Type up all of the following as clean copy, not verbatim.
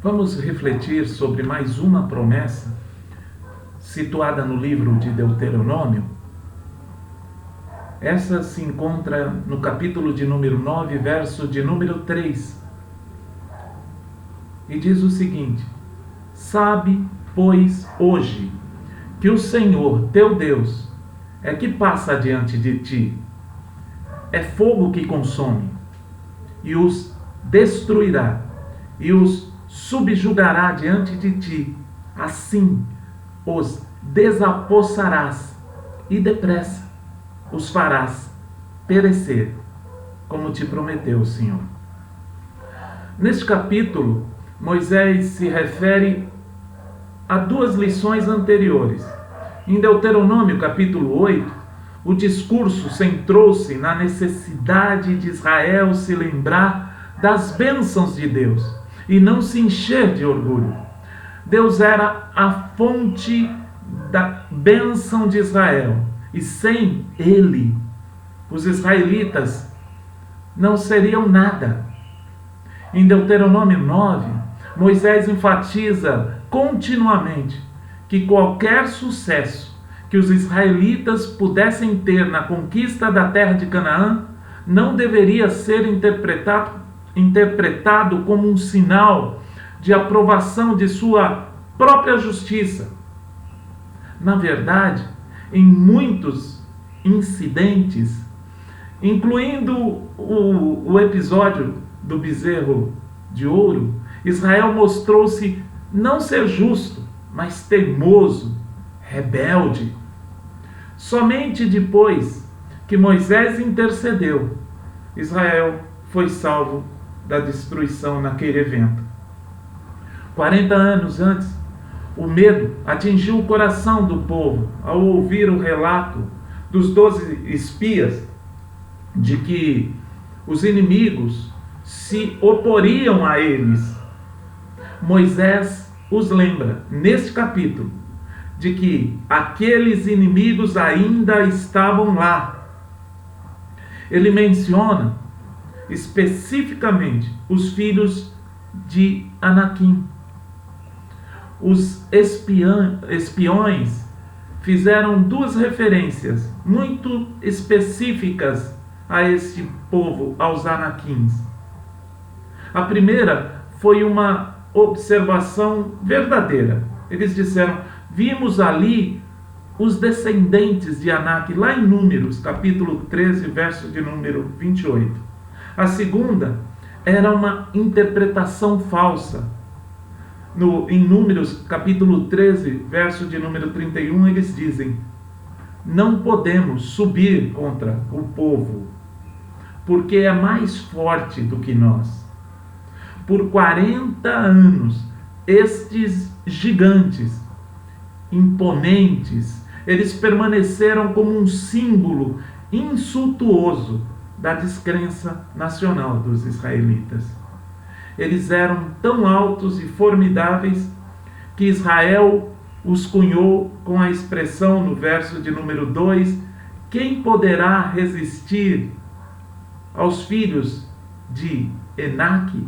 Vamos refletir sobre mais uma promessa situada no livro de Deuteronômio. Essa se encontra no capítulo de número 9, verso de número 3. E diz o seguinte: Sabe, pois, hoje, que o Senhor, teu Deus, é que passa adiante de ti. É fogo que consome, e os destruirá, e os subjugará diante de ti. Assim os desapossarás, e depressa os farás perecer, como te prometeu o Senhor. Neste capítulo, Moisés se refere a duas lições anteriores. Em Deuteronômio, capítulo 8, o discurso centrou-se na necessidade de Israel se lembrar das bênçãos de Deus e não se encher de orgulho. Deus era a fonte da bênção de Israel, e sem Ele, os israelitas não seriam nada. Em Deuteronômio 9, Moisés enfatiza continuamente que qualquer sucesso que os israelitas pudessem ter na conquista da terra de Canaã não deveria ser interpretado como um sinal de aprovação de sua própria justiça. Na verdade, em muitos incidentes, incluindo o episódio do bezerro de ouro, Israel mostrou-se não ser justo, mas teimoso, rebelde. Somente depois que Moisés intercedeu, Israel foi salvo da destruição naquele evento. 40 anos antes, o medo atingiu o coração do povo ao ouvir o relato dos 12 espias de que os inimigos se oporiam a eles. Moisés os lembra, neste capítulo, de que aqueles inimigos ainda estavam lá. Ele menciona especificamente os filhos de Anaquim. Os espiões fizeram duas referências muito específicas a este povo, aos Anaquins. A primeira foi uma observação verdadeira. Eles disseram: vimos ali os descendentes de Anak, lá em Números, capítulo 13, verso de número 28. A segunda era uma interpretação falsa. Em Números, capítulo 13, verso de número 31, eles dizem: não podemos subir contra o povo, porque é mais forte do que nós. Por 40 anos, estes gigantes imponentes, eles permaneceram como um símbolo insultuoso da descrença nacional dos israelitas. Eles eram tão altos e formidáveis que Israel os cunhou com a expressão no verso de número 2: quem poderá resistir aos filhos de Enaque?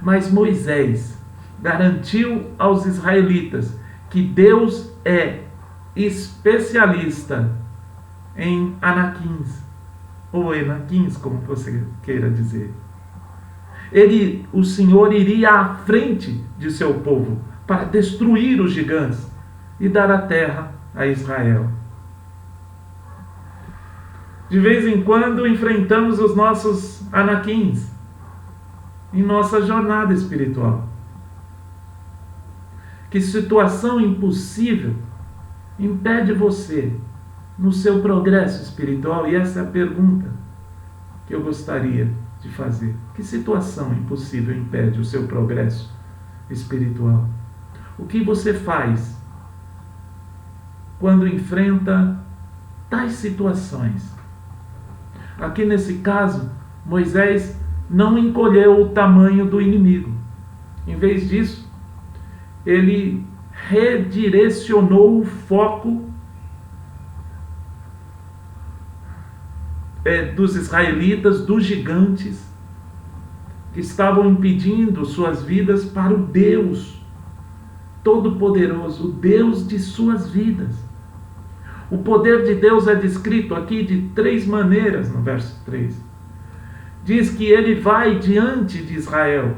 Mas Moisés garantiu aos israelitas que Deus é especialista em Anaquins, ou Enaquins, como você queira dizer. O Senhor iria à frente de seu povo para destruir os gigantes e dar a terra a Israel. De vez em quando enfrentamos os nossos Anaquins em nossa jornada espiritual. Que situação impossível impede você no seu progresso espiritual? E essa é a pergunta que eu gostaria de fazer. Que situação impossível impede o seu progresso espiritual? O que você faz quando enfrenta tais situações? Aqui nesse caso, Moisés não encolheu o tamanho do inimigo. Em vez disso, ele redirecionou o foco dos israelitas, dos gigantes que estavam impedindo suas vidas para o Deus Todo-Poderoso, o Deus de suas vidas. O poder de Deus é descrito aqui de 3 maneiras no verso 3. Diz que ele vai diante de Israel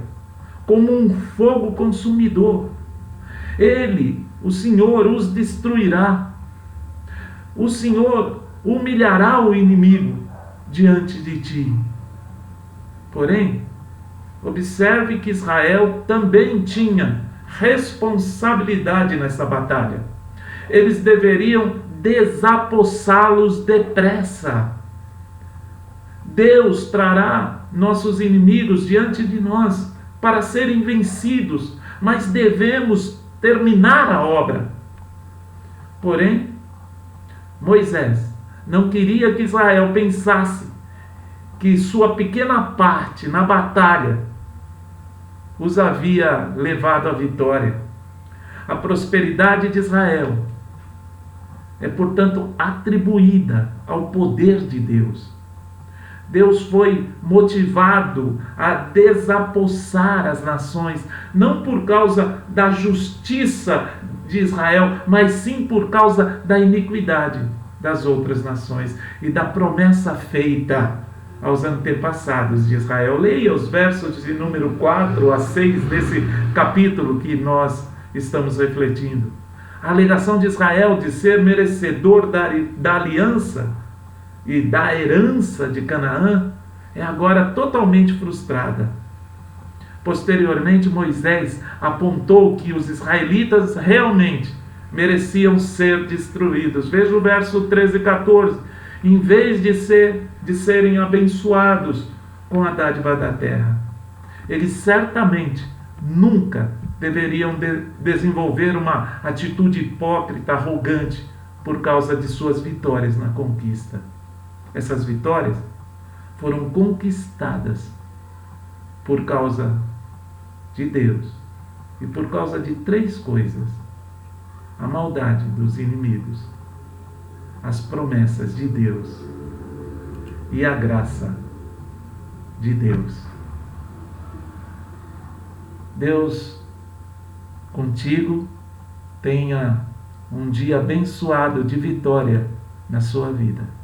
como um fogo consumidor. Ele, o Senhor, os destruirá. O Senhor humilhará o inimigo diante de ti. Porém, observe que Israel também tinha responsabilidade nessa batalha. Eles deveriam desapossá-los depressa. Deus trará nossos inimigos diante de nós para serem vencidos, mas devemos terminar a obra. Porém, Moisés não queria que Israel pensasse que sua pequena parte na batalha os havia levado à vitória. A prosperidade de Israel é, portanto, atribuída ao poder de Deus. Deus foi motivado a desapossar as nações, não por causa da justiça de Israel, mas sim por causa da iniquidade das outras nações e da promessa feita aos antepassados de Israel. Leia os versos de número 4 a 6 desse capítulo que nós estamos refletindo. A alegação de Israel de ser merecedor da aliança e da herança de Canaã é agora totalmente frustrada. Posteriormente, Moisés apontou que os israelitas realmente mereciam ser destruídos. Veja o verso 13 e 14. Em vez de serem abençoados com a dádiva da terra, eles certamente nunca deveriam desenvolver uma atitude hipócrita, arrogante, por causa de suas vitórias na conquista. Essas vitórias foram conquistadas por causa de Deus e por causa de 3 coisas: a maldade dos inimigos, as promessas de Deus e a graça de Deus. Deus contigo, tenha um dia abençoado de vitória na sua vida.